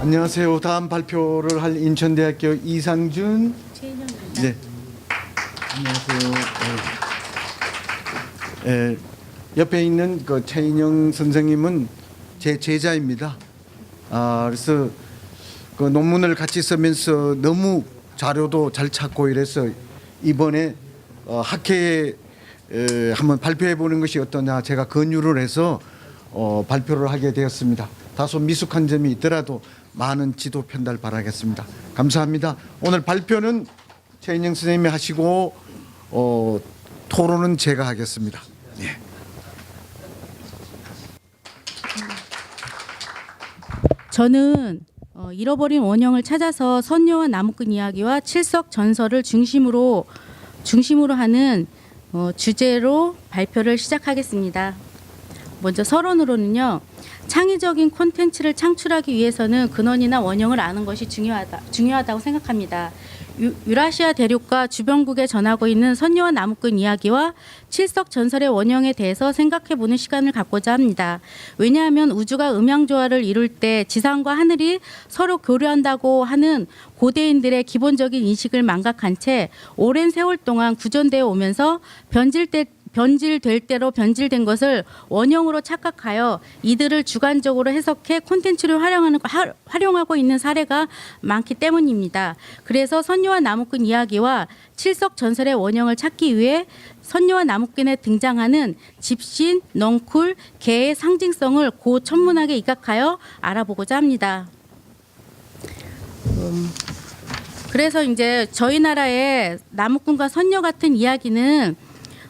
안녕하세요. 다음 발표를 할 인천대학교 이상준. 최인영입니다. 네. 안녕하세요. 옆에 있는 그 최인영 선생님은 제 제자입니다. 그래서 그 논문을 같이 쓰면서 너무 자료도 잘 찾고 이래서 이번에 학회에 한번 발표해 보는 것이 어떠냐 제가 권유를 해서 발표를 하게 되었습니다. 다소 미숙한 점이 있더라도 많은 지도 편달 바라겠습니다. 감사합니다. 오늘 발표는 최인영 선생님이 하시고 토론은 제가 하겠습니다. 네. 저는 잃어버린 원형을 찾아서 선녀와 나무꾼 이야기와 칠석 전설을 중심으로 하는 주제로 발표를 시작하겠습니다. 먼저 서론으로는요. 창의적인 콘텐츠를 창출하기 위해서는 근원이나 원형을 아는 것이 중요하다고 생각합니다. 유라시아 대륙과 주변국에 전하고 있는 선녀와 나무꾼 이야기와 칠석 전설의 원형에 대해서 생각해보는 시간을 갖고자 합니다. 왜냐하면 우주가 음양조화를 이룰 때 지상과 하늘이 서로 교류한다고 하는 고대인들의 기본적인 인식을 망각한 채 오랜 세월 동안 구전되어 오면서 변질될 대로 변질된 것을 원형으로 착각하여 이들을 주관적으로 해석해 콘텐츠를 활용하고 있는 사례가 많기 때문입니다. 그래서 선녀와 나무꾼 이야기와 칠석 전설의 원형을 찾기 위해 선녀와 나무꾼에 등장하는 집신, 넝쿨, 개의 상징성을 고천문학에 입각하여 알아보고자 합니다. 그래서 이제 저희 나라의 나무꾼과 선녀 같은 이야기는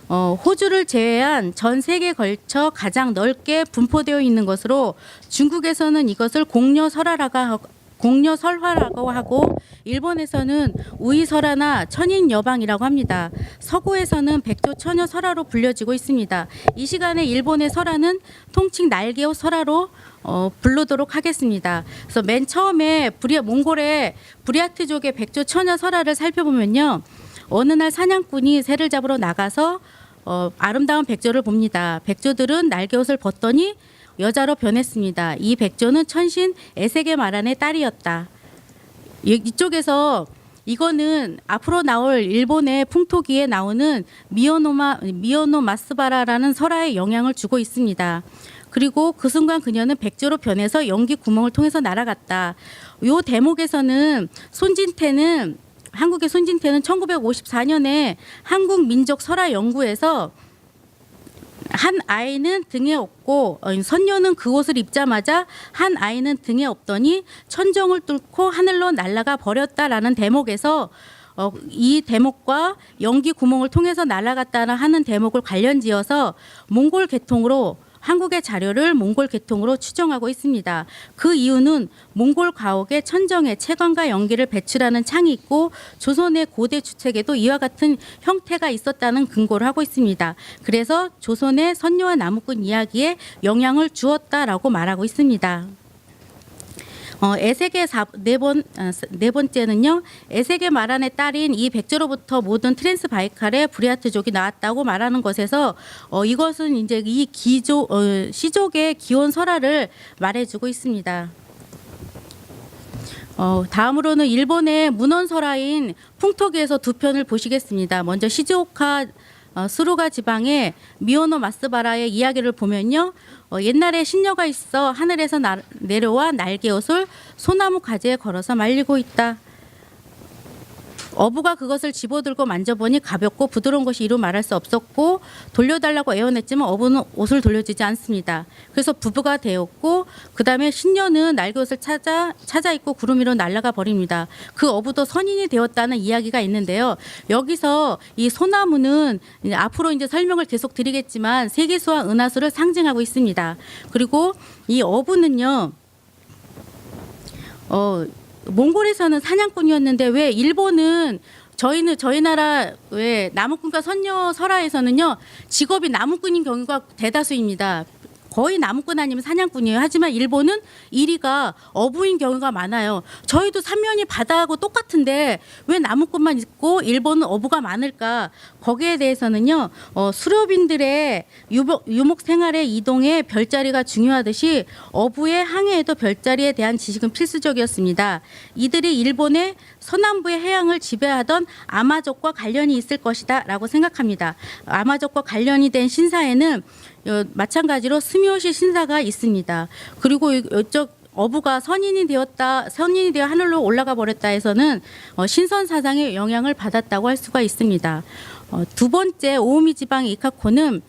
호주를 제외한 전 세계에 걸쳐 가장 넓게 분포되어 있는 것으로 중국에서는 이것을 공녀설화라고 하고 일본에서는 우이설화나 천인여방이라고 합니다. 서구에서는 백조처녀설화로 불려지고 있습니다. 이 시간에 일본의 설화는 통칭 날개옷 설화로 부르도록 하겠습니다. 그래서 맨 처음에 몽골의 부리아트족의 백조처녀 설화를 살펴보면요. 어느 날 사냥꾼이 새를 잡으러 나가서 아름다운 백조를 봅니다. 백조들은 날개옷을 벗더니 여자로 변했습니다. 이 백조는 천신 에세게 마란의 딸이었다. 이쪽에서 이거는 앞으로 나올 일본의 풍토기에 나오는 미오노 마스바라라는 설화에 영향을 주고 있습니다. 그리고 그 순간 그녀는 백조로 변해서 연기 구멍을 통해서 날아갔다. 이 대목에서는 한국의 손진태는 1954년에 한국민족설화연구에서 한 아이는 등에 업고 선녀는 그 옷을 입자마자 한 아이는 등에 업더니 천정을 뚫고 하늘로 날아가 버렸다라는 대목에서 이 대목과 연기 구멍을 통해서 날아갔다는 하는 대목을 관련지어서 몽골 계통으로 한국의 자료를 몽골 계통으로 추정하고 있습니다. 그 이유는 몽골 가옥에 천정에 채광과 연기를 배출하는 창이 있고 조선의 고대 주책에도 이와 같은 형태가 있었다는 근거를 하고 있습니다. 그래서 조선의 선녀와 나무꾼 이야기에 영향을 주었다라고 말하고 있습니다. 에세게 네 번째는요. 에세게 마란의 딸인 이 백조로부터 모든 트랜스바이칼의 부리아트족이 나왔다고 말하는 것에서 이것은 이제 이 시족의 기원 설화를 말해주고 있습니다. 다음으로는 일본의 문헌설화인 풍토기에서 두 편을 보시겠습니다. 먼저 시즈오카 수루가 지방의 미오노 마스바라의 이야기를 보면요. 옛날에 신녀가 있어 하늘에서 내려와 날개옷을 소나무 가지에 걸어서 말리고 있다. 어부가 그것을 집어들고 만져보니 가볍고 부드러운 것이 이루 말할 수 없었고 돌려달라고 애원했지만 어부는 옷을 돌려주지 않습니다. 그래서 부부가 되었고 그 다음에 신녀는 날개옷을 찾아 입고 구름 위로 날아가 버립니다. 그 어부도 선인이 되었다는 이야기가 있는데요. 여기서 이 소나무는 앞으로 이제 설명을 계속 드리겠지만 세기수와 은하수를 상징하고 있습니다. 그리고 이 어부는요. 몽골에서는 사냥꾼이었는데 왜 일본은 저희 나라 왜 나무꾼과 선녀 설화에서는요 직업이 나무꾼인 경우가 대다수입니다. 거의 나무꾼 아니면 사냥꾼이에요. 하지만 일본은 1위가 어부인 경우가 많아요. 저희도 삼면이 바다하고 똑같은데 왜 나무꾼만 있고 일본은 어부가 많을까? 거기에 대해서는요. 수렵인들의 유목 생활의 이동에 별자리가 중요하듯이 어부의 항해에도 별자리에 대한 지식은 필수적이었습니다. 이들이 일본의 서남부의 해양을 지배하던 아마족과 관련이 있을 것이다 라고 생각합니다. 아마족과 관련이 된 신사에는 마찬가지로 스미오시 신사가 있습니다. 그리고 이쪽 어부가 선인이 되어 하늘로 올라가 버렸다 해서는 신선 사상의 영향을 받았다고 할 수가 있습니다. 두 번째 오우미 지방의 이카코는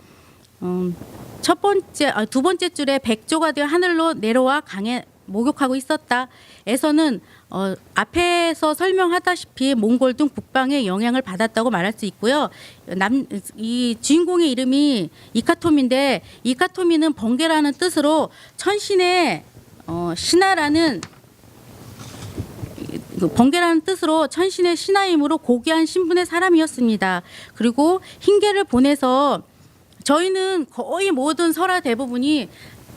두 번째 줄에 백조가 되어 하늘로 내려와 강에 목욕하고 있었다. 에서는 앞에서 설명하다시피 몽골 등 북방의 영향을 받았다고 말할 수 있고요. 이 주인공의 이름이 이카토미인데 이카토미는 번개라는 뜻으로 천신의 신하라는 번개라는 뜻으로 천신의 신하이므로 고귀한 신분의 사람이었습니다. 그리고 흰개를 보내서 저희는 거의 모든 설화 대부분이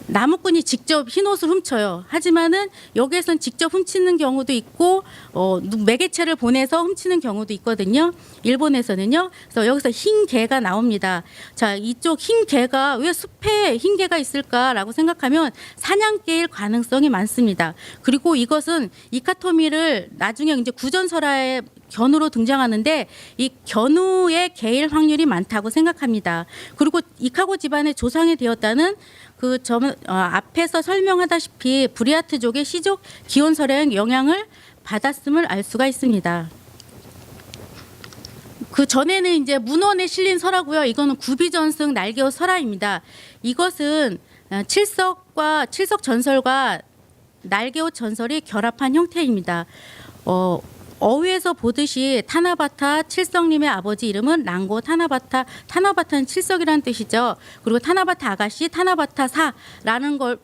나무꾼이 직접 흰옷을 훔쳐요. 하지만은 여기에선 직접 훔치는 경우도 있고 매개체를 보내서 훔치는 경우도 있거든요. 일본에서는요. 그래서 여기서 흰 개가 나옵니다. 자, 이쪽 흰 개가 왜 숲에 흰 개가 있을까라고 생각하면 사냥개일 가능성이 많습니다. 그리고 이것은 이카토미를 나중에 이제 구전설화에 견우로 등장하는데 이 견우의 개일 확률이 많다고 생각합니다. 그리고 이카고 집안의 조상이 되었다는 앞에서 설명하다시피 브리아트족의 시족 기원설에 영향을 받았음을 알 수가 있습니다. 그 전에는 이제 문헌에 실린 설화고요. 이거는 구비전승 날개옷 설화입니다. 이것은 칠석 전설과 날개옷 전설이 결합한 형태입니다. 어휘에서 보듯이 타나바타 칠석님의 아버지 이름은 랑고 타나바타. 타나바타는 칠석이라는 뜻이죠. 그리고 타나바타 아가씨, 타나바타 사라는 걸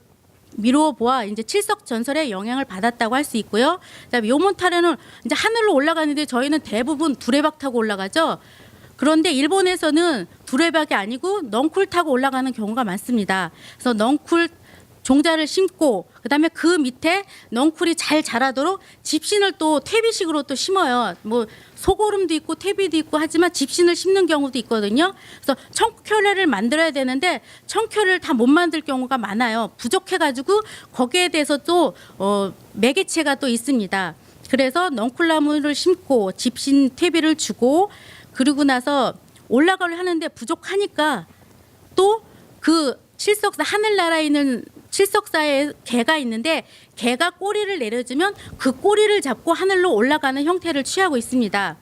미루어 보아 이제 칠석 전설의 영향을 받았다고 할 수 있고요. 그다음에 요몬타레는 이제 하늘로 올라가는데 저희는 대부분 두레박 타고 올라가죠. 그런데 일본에서는 두레박이 아니고 넝쿨 타고 올라가는 경우가 많습니다. 그래서 넝쿨 종자를 심고 그다음에 그 밑에 넝쿨이 잘 자라도록 집신을 또 퇴비식으로 또 심어요. 뭐 소고름도 있고 퇴비도 있고 하지만 집신을 심는 경우도 있거든요. 그래서 청결례를 만들어야 되는데 청결을 다 못 만들 경우가 많아요. 부족해가지고 거기에 대해서 또 매개체가 또 있습니다. 그래서 넝쿨나무를 심고 집신 퇴비를 주고 그러고 나서 올라가려 하는데 부족하니까 또 그 칠석사 하늘나라에 있는 칠석사에 개가 있는데 개가 꼬리를 내려주면 그 꼬리를 잡고 하늘로 올라가는 형태를 취하고 있습니다.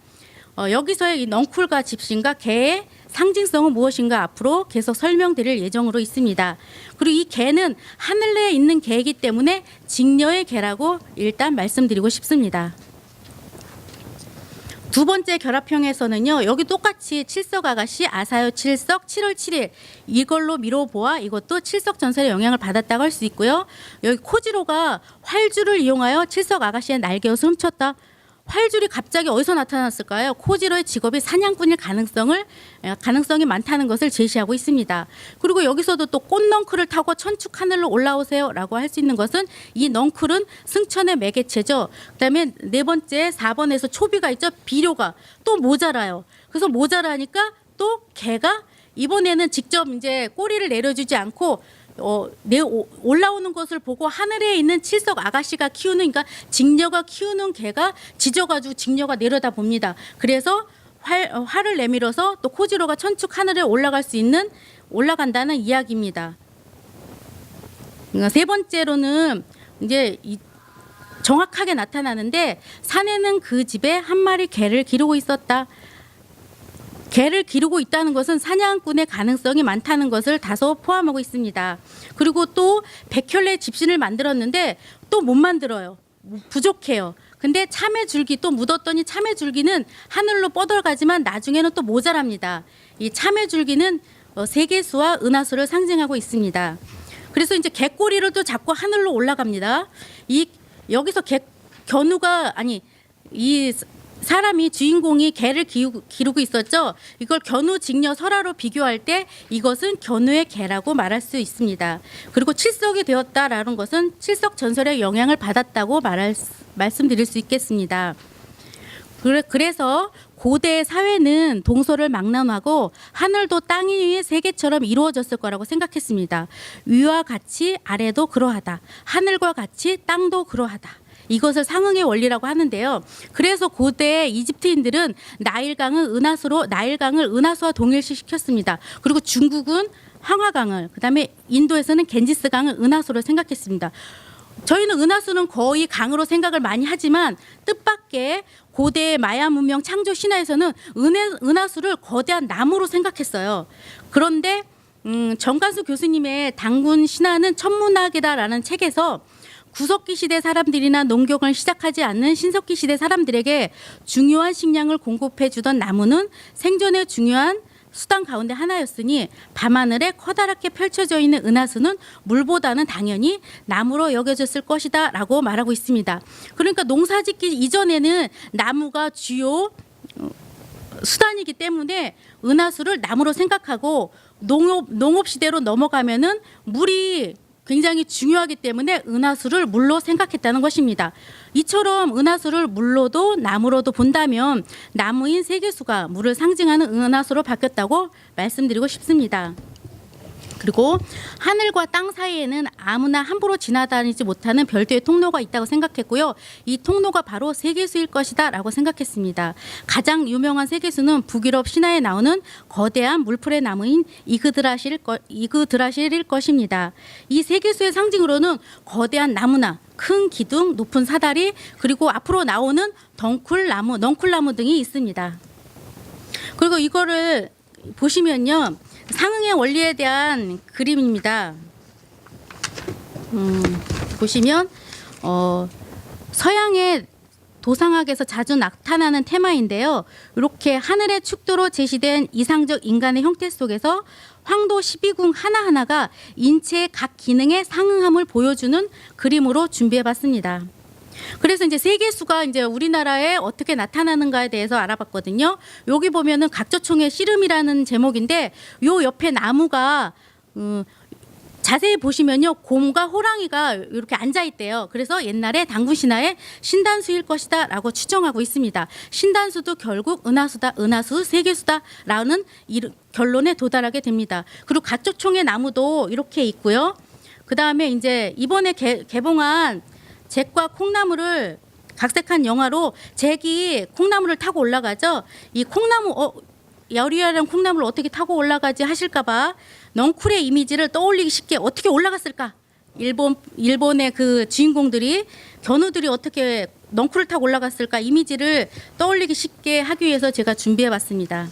여기서의 이 넝쿨과 집신과 개의 상징성은 무엇인가 앞으로 계속 설명드릴 예정으로 있습니다. 그리고 이 개는 하늘에 있는 개이기 때문에 직녀의 개라고 일단 말씀드리고 싶습니다. 두 번째 결합형에서는요. 여기 똑같이 칠석 아가씨 아사요 칠석 7월 7일 이걸로 미뤄보아 이것도 칠석 전설의 영향을 받았다고 할 수 있고요. 여기 코지로가 활줄을 이용하여 칠석 아가씨의 날개옷을 훔쳤다. 활줄이 갑자기 어디서 나타났을까요? 코지로의 직업이 사냥꾼일 가능성이 많다는 것을 제시하고 있습니다. 그리고 여기서도 또 꽃넝쿨을 타고 천축 하늘로 올라오세요라고 할 수 있는 것은 이 넝쿨은 승천의 매개체죠. 그다음에 네 번째 4번에서 초비가 있죠. 비료가 또 모자라요. 그래서 모자라니까 또 개가 이번에는 직접 이제 꼬리를 내려주지 않고 올라오는 것을 보고 하늘에 있는 칠석 아가씨가 키우는 그러니까 직녀가 키우는 개가 짖어가지고 직녀가 내려다 봅니다. 그래서 활을 내밀어서 또 코지로가 천축 하늘에 올라간다는 이야기입니다. 세 번째로는 이제 정확하게 나타나는데 산에는 그 집에 한 마리 개를 기르고 있었다. 개를 기르고 있다는 것은 사냥꾼의 가능성이 많다는 것을 다소 포함하고 있습니다. 그리고 또 백혈내 집신을 만들었는데 또 못 만들어요. 부족해요. 근데 참외줄기 또 묻었더니 참외줄기는 하늘로 뻗어가지만 나중에는 또 모자랍니다. 이 참외줄기는 세계수와 은하수를 상징하고 있습니다. 그래서 이제 개꼬리를 또 잡고 하늘로 올라갑니다. 여기서 견우가 이 사람이 주인공이 개를 기르고 있었죠. 이걸 견우, 직녀, 설화로 비교할 때 이것은 견우의 개라고 말할 수 있습니다. 그리고 칠석이 되었다라는 것은 칠석 전설의 영향을 받았다고 말씀드릴 수 있겠습니다. 그래서 고대 사회는 동서를 망라하고 하늘도 땅 위의 세계처럼 이루어졌을 거라고 생각했습니다. 위와 같이 아래도 그러하다. 하늘과 같이 땅도 그러하다. 이것을 상응의 원리라고 하는데요. 그래서 고대 이집트인들은 나일강을 은하수와 동일시켰습니다. 그리고 중국은 황하강을, 그다음에 인도에서는 겐지스강을 은하수로 생각했습니다. 저희는 은하수는 거의 강으로 생각을 많이 하지만 뜻밖의 고대 마야 문명 창조 신화에서는 은하수를 거대한 나무로 생각했어요. 그런데 정관수 교수님의 당군 신화는 천문학이다라는 책에서 구석기 시대 사람들이나 농경을 시작하지 않는 신석기 시대 사람들에게 중요한 식량을 공급해 주던 나무는 생존에 중요한 수단 가운데 하나였으니 밤하늘에 커다랗게 펼쳐져 있는 은하수는 물보다는 당연히 나무로 여겨졌을 것이다 라고 말하고 있습니다. 그러니까 농사짓기 이전에는 나무가 주요 수단이기 때문에 은하수를 나무로 생각하고 농업 시대로 넘어가면은 물이 굉장히 중요하기 때문에 은하수를 물로 생각했다는 것입니다. 이처럼 은하수를 물로도 나무로도 본다면 나무인 세계수가 물을 상징하는 은하수로 바뀌었다고 말씀드리고 싶습니다. 그리고 하늘과 땅 사이에는 아무나 함부로 지나다니지 못하는 별도의 통로가 있다고 생각했고요. 이 통로가 바로 세계수일 것이다 라고 생각했습니다. 가장 유명한 세계수는 북유럽 신화에 나오는 거대한 물풀의 나무인 이그드라실일 것입니다. 이 세계수의 상징으로는 거대한 나무나 큰 기둥, 높은 사다리, 그리고 앞으로 나오는 넝쿨나무 등이 있습니다. 그리고 이거를 보시면요. 상응의 원리에 대한 그림입니다. 보시면 서양의 도상학에서 자주 나타나는 테마인데요. 이렇게 하늘의 축도로 제시된 이상적 인간의 형태 속에서 황도 12궁 하나하나가 인체의 각 기능에 상응함을 보여주는 그림으로 준비해봤습니다. 그래서 이제 세계수가 이제 우리나라에 어떻게 나타나는가에 대해서 알아봤거든요. 여기 보면은 각저총의 씨름이라는 제목인데 요 옆에 나무가 자세히 보시면요. 곰과 호랑이가 이렇게 앉아 있대요. 그래서 옛날에 당군 신화에 신단수일 것이다라고 추정하고 있습니다. 신단수도 결국 은하수 세계수다라는 결론에 도달하게 됩니다. 그리고 각저총의 나무도 이렇게 있고요. 그 다음에 이제 이번에 개봉한 잭과 콩나물을 각색한 영화로 잭이 콩나물을 타고 올라가죠. 이 콩나무 여리여리한 콩나물을 어떻게 타고 올라가지 하실까봐 넝쿨의 이미지를 떠올리기 쉽게 어떻게 올라갔을까? 일본의 그 주인공들이 견우들이 어떻게 넝쿨을 타고 올라갔을까 이미지를 떠올리기 쉽게 하기 위해서 제가 준비해봤습니다.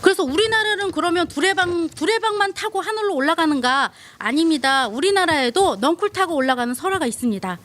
그래서 우리나라는 그러면 두레방만 타고 하늘로 올라가는가? 아닙니다. 우리나라에도 넝쿨 타고 올라가는 설화가 있습니다.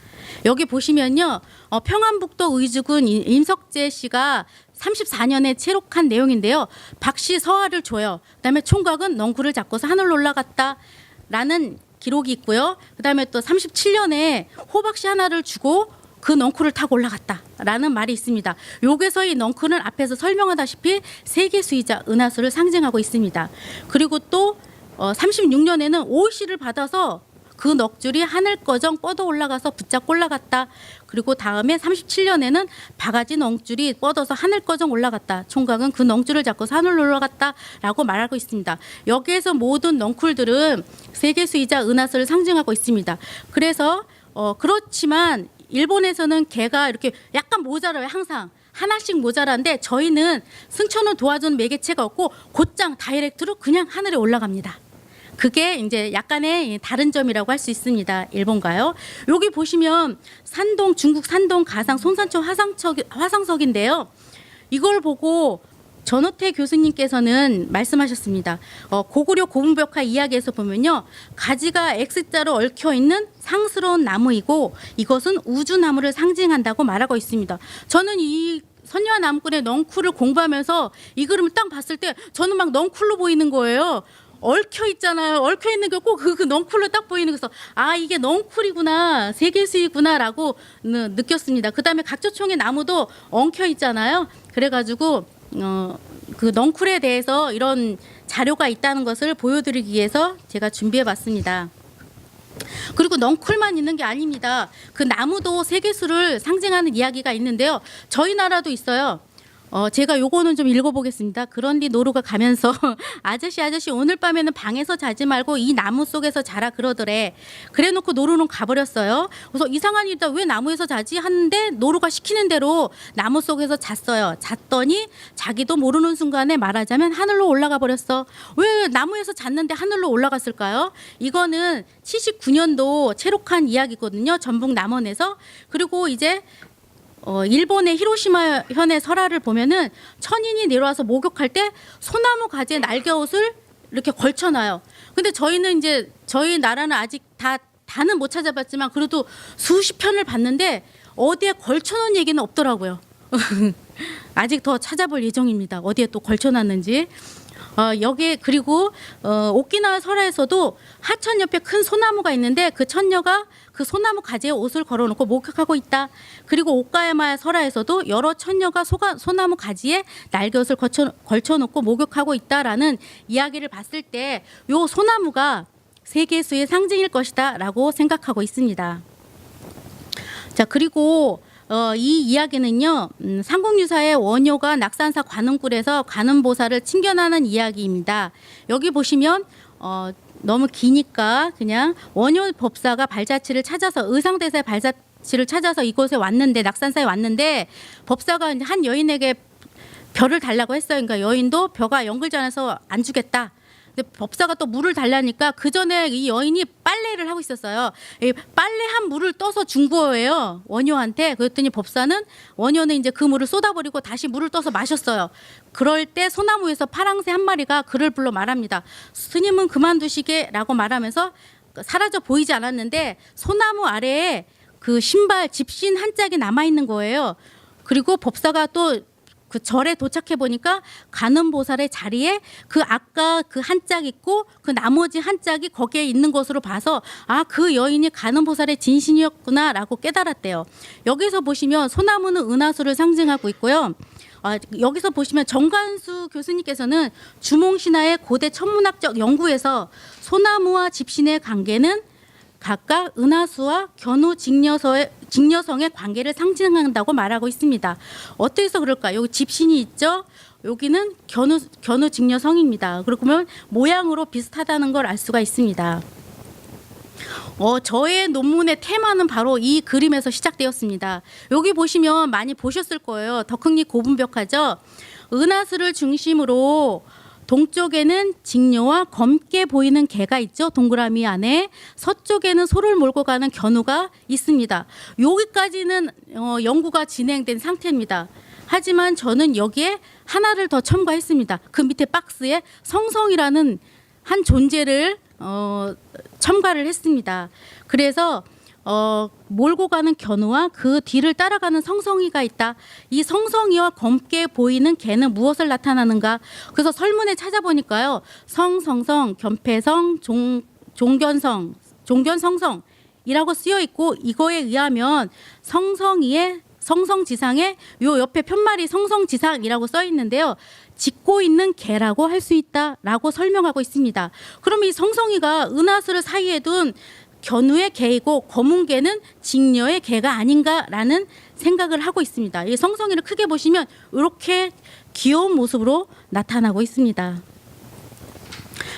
여기 보시면요. 평안북도 의주군 임석재 씨가 34년에 체록한 내용인데요. 박씨 서화를 줘요. 그다음에 총각은 넝쿨을 잡고서 하늘로 올라갔다라는 기록이 있고요. 그다음에 또 37년에 호박씨 하나를 주고 그 넝쿨을 타고 올라갔다라는 말이 있습니다. 여기서 이 넝쿨은 앞에서 설명하다시피 세계수이자 은하수를 상징하고 있습니다. 그리고 또 36년에는 오이씨를 받아서 그 넋줄이 하늘거정 뻗어 올라가서 붙잡고 올라갔다. 그리고 다음에 37년에는 바가지 넋줄이 뻗어서 하늘거정 올라갔다. 총각은 그 넋줄을 잡고서 하늘로 올라갔다라고 말하고 있습니다. 여기에서 모든 넝쿨들은 세계수이자 은하수를 상징하고 있습니다. 그래서 그렇지만 일본에서는 개가 이렇게 약간 모자라요. 항상 하나씩 모자란데 저희는 승천을 도와주는 매개체가 없고 곧장 다이렉트로 그냥 하늘에 올라갑니다. 그게 이제 약간의 다른 점이라고 할 수 있습니다. 일본가요? 여기 보시면 중국 산동 가상 손산초 화상석인데요. 이걸 보고 전호태 교수님께서는 말씀하셨습니다. 고구려 고분벽화 이야기에서 보면요. 가지가 X자로 얽혀 있는 상스러운 나무이고 이것은 우주나무를 상징한다고 말하고 있습니다. 저는 이 선녀와 나무꾼의 넝쿨을 공부하면서 이 그림을 딱 봤을 때 저는 막 넝쿨로 보이는 거예요. 얽혀 있잖아요. 얽혀 있는 게 꼭 그 넝쿨로 딱 보이는 거서 아 이게 넝쿨이구나 세계수이구나라고 느꼈습니다. 그다음에 각조총의 나무도 엉켜 있잖아요. 그래가지고 그 넝쿨에 대해서 이런 자료가 있다는 것을 보여드리기 위해서 제가 준비해봤습니다. 그리고 넝쿨만 있는 게 아닙니다. 그 나무도 세계수를 상징하는 이야기가 있는데요. 저희 나라도 있어요. 제가 요거는 좀 읽어보겠습니다. 그런디 노루가 가면서 아저씨 오늘 밤에는 방에서 자지 말고 이 나무 속에서 자라 그러더래. 그래놓고 노루는 가버렸어요. 그래서 이상한 일이다. 왜 나무에서 자지? 하는데 노루가 시키는 대로 나무 속에서 잤어요. 잤더니 자기도 모르는 순간에 말하자면 하늘로 올라가 버렸어. 왜 나무에서 잤는데 하늘로 올라갔을까요? 이거는 79년도 채록한 이야기거든요. 전북 남원에서. 그리고 이제 일본의 히로시마 현의 설화를 보면은 천인이 내려와서 목욕할 때 소나무 가지에 날개옷을 이렇게 걸쳐놔요. 근데 저희는 이제 저희 나라는 아직 다는 못 찾아봤지만 그래도 수십 편을 봤는데 어디에 걸쳐놓은 얘기는 없더라고요. 아직 더 찾아볼 예정입니다. 어디에 또 걸쳐놨는지. 여기에 그리고 오키나와 설화에서도 하천 옆에 큰 소나무가 있는데 그 천녀가 그 소나무 가지에 옷을 걸어놓고 목욕하고 있다. 그리고 오카야마 설화에서도 여러 천녀가 소나무 가지에 날개옷을 걸쳐놓고 목욕하고 있다라는 이야기를 봤을 때 요 소나무가 세계수의 상징일 것이다라고 생각하고 있습니다. 자 그리고 이 이야기는요 삼국유사의 원효가 낙산사 관음굴에서 관음보살을 칭견하는 이야기입니다. 여기 보시면 너무 기니까 그냥 원효 법사가 발자취를 찾아서 의상대사의 발자취를 찾아서 이곳에 왔는데 낙산사에 왔는데 법사가 한 여인에게 벼를 달라고 했어요. 그러니까 여인도 벼가 연글지 않아서 안 주겠다. 근데 법사가 또 물을 달라니까 그 전에 이 여인이 빨래를 하고 있었어요. 이 빨래한 물을 떠서 준 거예요 원효한테. 그랬더니 법사는 원효는 이제 그 물을 쏟아버리고 다시 물을 떠서 마셨어요. 그럴 때 소나무에서 파랑새 한 마리가 그를 불러 말합니다. 스님은 그만두시게라고 말하면서 사라져 보이지 않았는데 소나무 아래에 그 신발 집신 한 짝이 남아 있는 거예요. 그리고 법사가 또 그 절에 도착해 보니까 관음보살의 자리에 그 아까 그 한 짝 있고 그 나머지 한 짝이 거기에 있는 것으로 봐서 아 그 여인이 관음보살의 진신이었구나라고 깨달았대요. 여기서 보시면 소나무는 은하수를 상징하고 있고요. 여기서 보시면 정관수 교수님께서는 주몽신화의 고대 천문학적 연구에서 소나무와 집신의 관계는 각각 은하수와 견우 직녀성의 관계를 상징한다고 말하고 있습니다. 어떻게 해서 그럴까? 여기 집신이 있죠. 여기는 견우 직녀성입니다. 그러면 모양으로 비슷하다는 걸 알 수가 있습니다. 저의 논문의 테마는 바로 이 그림에서 시작되었습니다. 여기 보시면 많이 보셨을 거예요. 덕흥리 고분벽화죠. 은하수를 중심으로 동쪽에는 직녀와 검게 보이는 개가 있죠. 동그라미 안에. 서쪽에는 소를 몰고 가는 견우가 있습니다. 여기까지는 연구가 진행된 상태입니다. 하지만 저는 여기에 하나를 더 첨가했습니다. 그 밑에 박스에 성성이라는 한 존재를 첨가를 했습니다. 그래서 몰고 가는 견우와 그 뒤를 따라가는 성성이가 있다. 이 성성이와 검게 보이는 개는 무엇을 나타나는가? 그래서 설문에 찾아보니까요. 성성성, 견패성, 종견성, 종견성성이라고 쓰여 있고 이거에 의하면 성성이의 성성지상에 요 옆에 편말이 성성지상이라고 써 있는데요. 짖고 있는 개라고 할 수 있다라고 설명하고 있습니다. 그럼 이 성성이가 은하수를 사이에 둔 견우의 개이고 검은 개는 직녀의 개가 아닌가라는 생각을 하고 있습니다. 이 성성이를 크게 보시면 이렇게 귀여운 모습으로 나타나고 있습니다.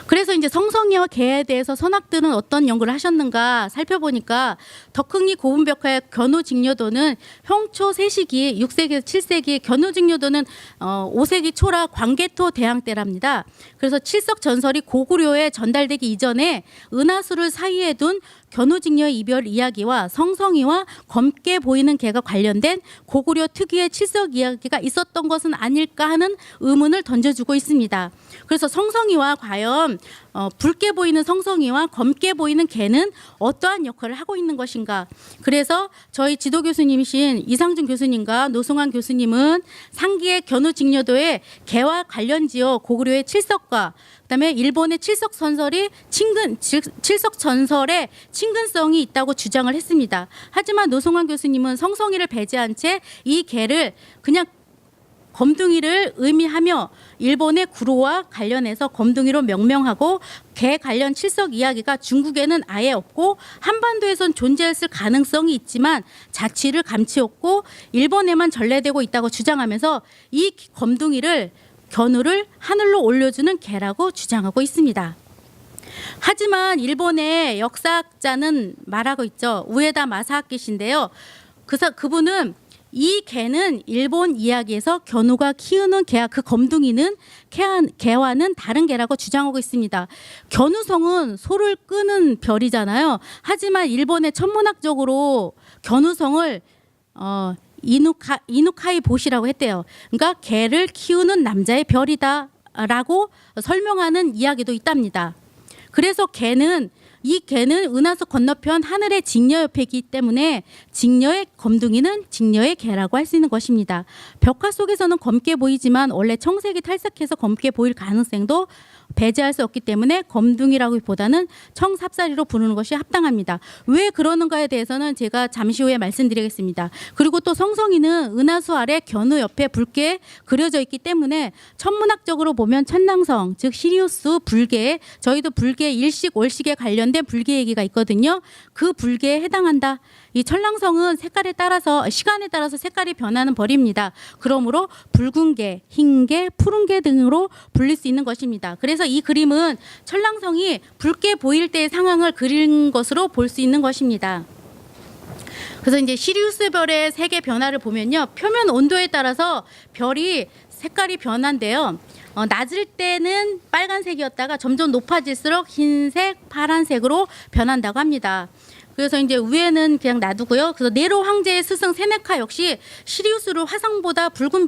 그래서 이제 성성이와 개에 대해서 선학들은 어떤 연구를 하셨는가 살펴보니까 덕흥리 고분벽화의 견우직녀도는 형초 3시기 6세기에서 7세기 견우직녀도는 5세기 초라 광개토 대항 때랍니다. 그래서 칠석 전설이 고구려에 전달되기 이전에 은하수를 사이에 둔 견우직녀의 이별 이야기와 성성이와 검게 보이는 개가 관련된 고구려 특유의 칠석 이야기가 있었던 것은 아닐까 하는 의문을 던져주고 있습니다. 그래서 성성이와 과연 붉게 보이는 성성이와 검게 보이는 개는 어떠한 역할을 하고 있는 것인가. 그래서 저희 지도 교수님이신 이상준 교수님과 노승환 교수님은 상기의 견우직녀도의 개와 관련지어 고구려의 칠석과 그다음에 일본의 칠석 전설의 친근성이 있다고 주장을 했습니다. 하지만 노승환 교수님은 성성이를 배제한 채 이 개를 그냥 검둥이를 의미하며 일본의 구로와 관련해서 검둥이로 명명하고 개 관련 칠석 이야기가 중국에는 아예 없고 한반도에선 존재했을 가능성이 있지만 자취를 감추었고 일본에만 전래되고 있다고 주장하면서 이 검둥이를 견우를 하늘로 올려주는 개라고 주장하고 있습니다. 하지만 일본의 역사학자는 말하고 있죠. 우에다 마사하키신데요. 그분은 이 개는 일본 이야기에서 견우가 키우는 개와 그 검둥이는 개와는 다른 개라고 주장하고 있습니다. 견우성은 소를 끄는 별이잖아요. 하지만 일본의 천문학적으로 견우성을 이누카이 보시라고 했대요. 그러니까 개를 키우는 남자의 별이다라고 설명하는 이야기도 있답니다. 그래서 이 개는 은하수 건너편 하늘의 직녀 옆에 있기 때문에 직녀의 검둥이는 직녀의 개라고 할 수 있는 것입니다. 벽화 속에서는 검게 보이지만 원래 청색이 탈색해서 검게 보일 가능성도 배제할 수 없기 때문에 검둥이라기보다는 청삽사리로 부르는 것이 합당합니다. 왜 그러는가에 대해서는 제가 잠시 후에 말씀드리겠습니다. 그리고 또 성성이는 은하수 아래 견우 옆에 붉게 그려져 있기 때문에 천문학적으로 보면 천랑성, 즉 시리우스 불개, 저희도 불개 일식 월식에 관련된 불개 얘기가 있거든요. 그 불개에 해당한다. 이 천랑성은 시간에 따라서 색깔이 변하는 벌입니다. 그러므로 붉은 개, 흰 개, 푸른 개 등으로 불릴 수 있는 것입니다. 그래서 이 그림은 천랑성이 붉게 보일 때의 상황을 그린 것으로 볼 수 있는 것입니다. 그래서 이제 시리우스 별의 색의 변화를 보면요, 표면 온도에 따라서 별이 색깔이 변한데요. 낮을 때는 빨간색이었다가 점점 높아질수록 흰색, 파란색으로 변한다고 합니다. 그래서 이제 위에는 그냥 놔두고요. 그래서 네로 황제의 스승 세네카 역시 시리우스를 화성보다 붉은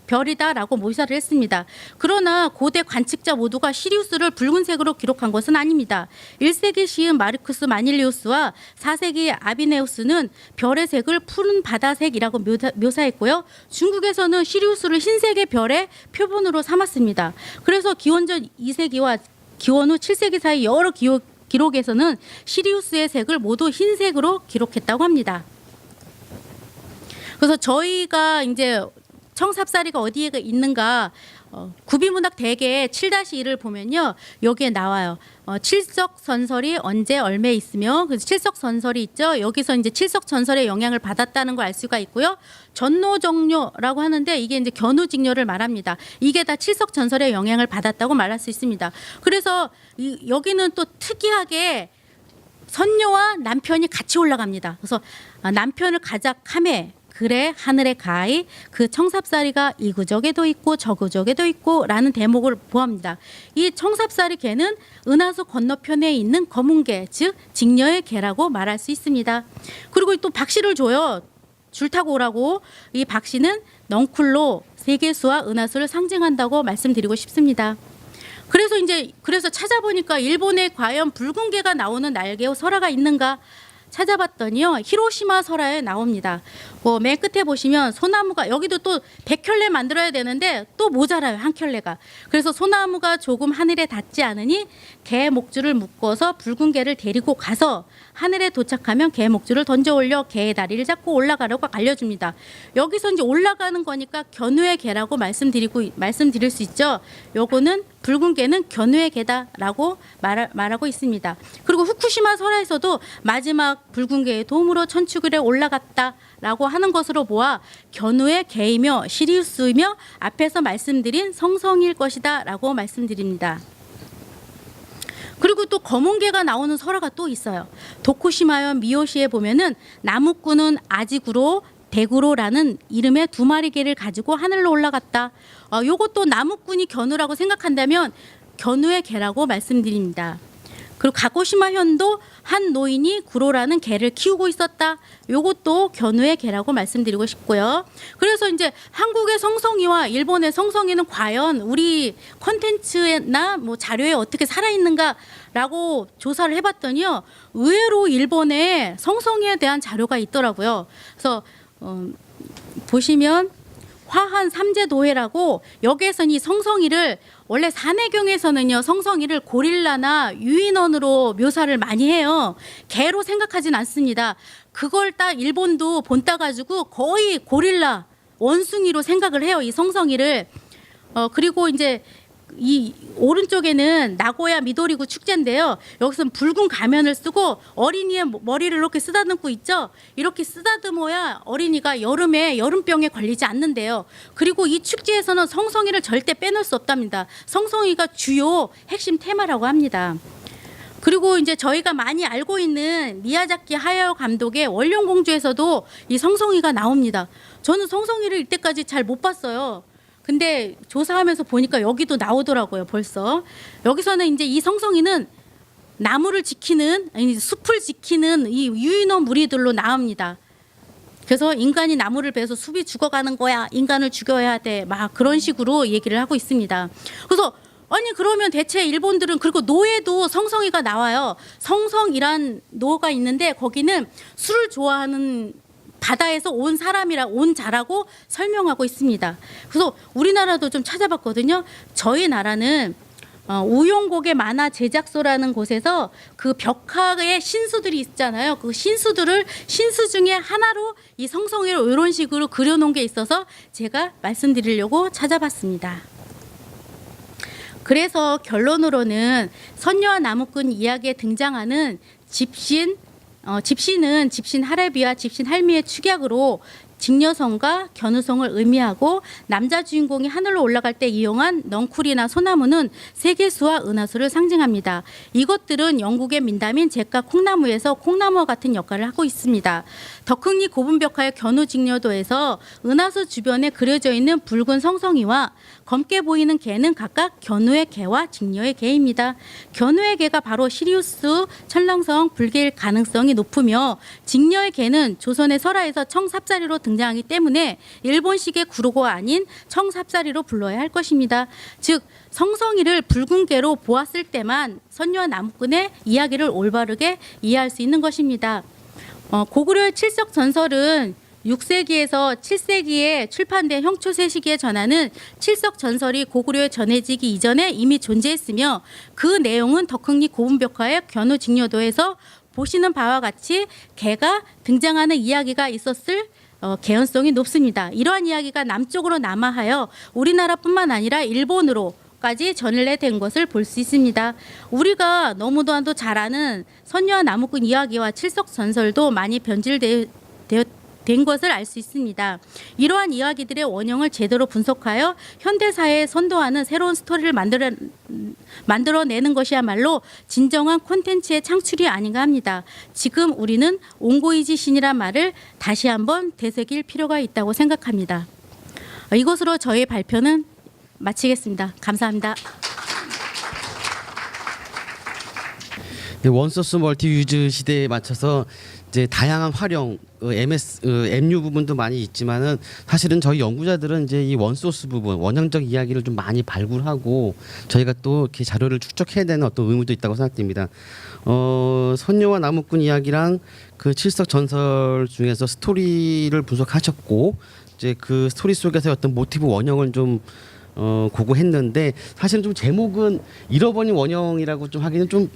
별이다라고 묘사를 했습니다. 그러나 고대 관측자 모두가 시리우스를 붉은색으로 기록한 것은 아닙니다. 1세기 시인 마르쿠스 마닐리우스와 4세기 아비네우스는 별의 색을 푸른 바다색이라고 묘사했고요. 중국에서는 시리우스를 흰색의 별의 표본으로 삼았습니다. 그래서 기원전 2세기와 기원 후 7세기 사이 여러 기록에서는 시리우스의 색을 모두 흰색으로 기록했다고 합니다. 그래서 저희가 이제 청삽사리가 어디에 있는가, 구비문학 대계 7-1을 보면요, 여기에 나와요. 칠석전설이 언제 얼매에 있으며, 그래서 칠석전설이 있죠. 여기서 이제 칠석전설의 영향을 받았다는 걸 알 수가 있고요. 전노정료라고 하는데 이게 이제 견우직녀를 말합니다. 이게 다 칠석전설의 영향을 받았다고 말할 수 있습니다. 그래서 여기는 또 특이하게 선녀와 남편이 같이 올라갑니다. 그래서 남편을 가작하매 그래 하늘의 가히 그 청삽사리가 이 구적에도 있고 저 구적에도 있고 라는 대목을 보합니다. 이 청삽사리 개는 은하수 건너편에 있는 검은 개, 즉 직녀의 개라고 말할 수 있습니다. 그리고 또 박씨를 줘요. 줄 타고 오라고. 이 박씨는 넝쿨로 세계수와 은하수를 상징한다고 말씀드리고 싶습니다. 그래서 찾아보니까 일본에 과연 붉은 개가 나오는 날개와 설화가 있는가 찾아봤더니요, 히로시마 설화에 나옵니다. 맨 끝에 보시면 소나무가, 여기도 또 100켤레 만들어야 되는데 또 모자라요, 한 켤레가. 그래서 소나무가 조금 하늘에 닿지 않으니 개 목줄을 묶어서 붉은 개를 데리고 가서 하늘에 도착하면 개 목줄을 던져 올려 개의 다리를 잡고 올라가라고 알려줍니다. 여기서 이제 올라가는 거니까 견우의 개라고 말씀드릴 수 있죠. 요거는 붉은 개는 견우의 개다라고 말하고 있습니다. 그리고 후쿠시마 설화에서도 마지막 붉은 개의 도움으로 천추길에 올라갔다라고 하는 것으로 보아 견우의 개이며 시리우스이며 앞에서 말씀드린 성성일 것이다라고 말씀드립니다. 그리고 또 검은 개가 나오는 설화가 또 있어요. 도쿠시마현 미요시에 보면은 나무꾼은 아지구로 대구로라는 이름의 2마리 개를 가지고 하늘로 올라갔다. 요것도 나무꾼이 견우라고 생각한다면 견우의 개라고 말씀드립니다. 그리고 가고시마 현도 한 노인이 구로라는 개를 키우고 있었다. 요것도 견우의 개라고 말씀드리고 싶고요. 그래서 이제 한국의 성성이와 일본의 성성이는 과연 우리 콘텐츠나 뭐 자료에 어떻게 살아있는가라고 조사를 해봤더니요. 의외로 일본에 성성이에 대한 자료가 있더라고요. 그래서 보시면 화한 삼재도회라고 여기에서는 이 성성이를 원래 산해경에서는요 성성이를 고릴라나 유인원으로 묘사를 많이 해요. 개로 생각하진 않습니다. 그걸 딱 일본도 본따 가지고 거의 고릴라 원숭이로 생각을 해요. 이 성성이를. 그리고 이제 이 오른쪽에는 나고야 미도리구 축제인데요. 여기서는 붉은 가면을 쓰고 어린이의 머리를 이렇게 쓰다듬고 있죠. 이렇게 쓰다듬어야 어린이가 여름에 여름병에 걸리지 않는데요. 그리고 이 축제에서는 성성이를 절대 빼놓을 수 없답니다. 성성이가 주요 핵심 테마라고 합니다. 그리고 이제 저희가 많이 알고 있는 미야자키 하야오 감독의 원룡공주에서도 이 성성이가 나옵니다. 저는 성성이를 이때까지 잘 못 봤어요. 근데 조사하면서 보니까 여기도 나오더라고요. 벌써 여기서는 이제 이 성성이는 나무를 지키는 아니 숲을 지키는 이 유인원 무리들로 나옵니다. 그래서 인간이 나무를 베서 숲이 죽어가는 거야. 인간을 죽여야 돼. 막 그런 식으로 얘기를 하고 있습니다. 그래서 아니 그러면 대체 일본들은 그리고 노예도 성성이가 나와요. 성성이란 노가 있는데 거기는 술을 좋아하는 바다에서 온 사람이라 온 자라고 설명하고 있습니다. 그래서 우리나라도 좀 찾아봤거든요. 저희 나라는 우용곡의 만화 제작소라는 곳에서 그 벽화의 신수들이 있잖아요. 그 신수들을 신수 중에 하나로 이 성성이를 이런 식으로 그려놓은 게 있어서 제가 말씀드리려고 찾아봤습니다. 그래서 결론으로는 선녀와 나무꾼 이야기에 등장하는 집신은 집신 할애비와 집신 할미의 축약으로 직녀성과 견우성을 의미하고 남자 주인공이 하늘로 올라갈 때 이용한 넝쿨이나 소나무는 세계수와 은하수를 상징합니다. 이것들은 영국의 민담인 잭과 콩나무에서 콩나무와 같은 역할을 하고 있습니다. 덕흥리 고분벽화의 견우직녀도에서 은하수 주변에 그려져 있는 붉은 성성이와 검게 보이는 개는 각각 견우의 개와 직녀의 개입니다. 견우의 개가 바로 시리우스, 천랑성, 불개일 가능성이 높으며 직녀의 개는 조선의 설화에서 청삽사리로 등장하기 때문에 일본식의 구로고가 아닌 청삽사리로 불러야 할 것입니다. 즉 성성이를 붉은 개로 보았을 때만 선녀와 나무꾼의 이야기를 올바르게 이해할 수 있는 것입니다. 고구려의 칠석전설은 6세기에서 7세기에 출판된 형초세시기에 전하는 칠석전설이 고구려에 전해지기 이전에 이미 존재했으며 그 내용은 덕흥리 고분벽화의 견우직녀도에서 보시는 바와 같이 개가 등장하는 이야기가 있었을 개연성이 높습니다. 이러한 이야기가 남쪽으로 남하하여 우리나라뿐만 아니라 일본으로까지 전래된 것을 볼 수 있습니다. 우리가 너무도 잘 아는 선녀와 나무꾼 이야기와 칠석전설도 많이 변질된 것을 알 수 있습니다. 이러한 이야기들의 원형을 제대로 분석하여 현대사회에 선도하는 새로운 스토리를 만들어내는 것이야말로 진정한 콘텐츠의 창출이 아닌가 합니다. 지금 우리는 옹고이지 신이란 말을 다시 한번 되새길 필요가 있다고 생각합니다. 이것으로 저희 발표는 마치겠습니다. 감사합니다. 원소스 멀티 유즈 시대에 맞춰서 이제 다양한 활용, MU 부분도 많이 있지만은 사실은 저희 연구자들은 이제 이 원소스 부분, 원형적 이야기를 좀 많이 발굴하고 저희가 또 이렇게 자료를 축적해야 되는 어떤 의무도 있다고 생각됩니다. 선녀와 나무꾼 이야기랑 그 칠석 전설 중에서 스토리를 분석하셨고 이제 그 스토리 속에서 어떤 모티브 원형을 좀 고고했는데 사실은 좀 제목은 잃어버린 원형이라고 좀 하기는 좀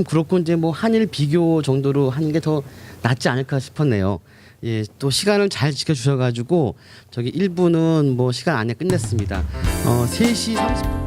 그렇고 이제 뭐 한일 비교 정도로 하는 게 더 낫지 않을까 싶었네요. 예, 또 시간을 잘 지켜주셔가지고 저기 1부는 뭐 시간 안에 끝냈습니다. 3시 30분.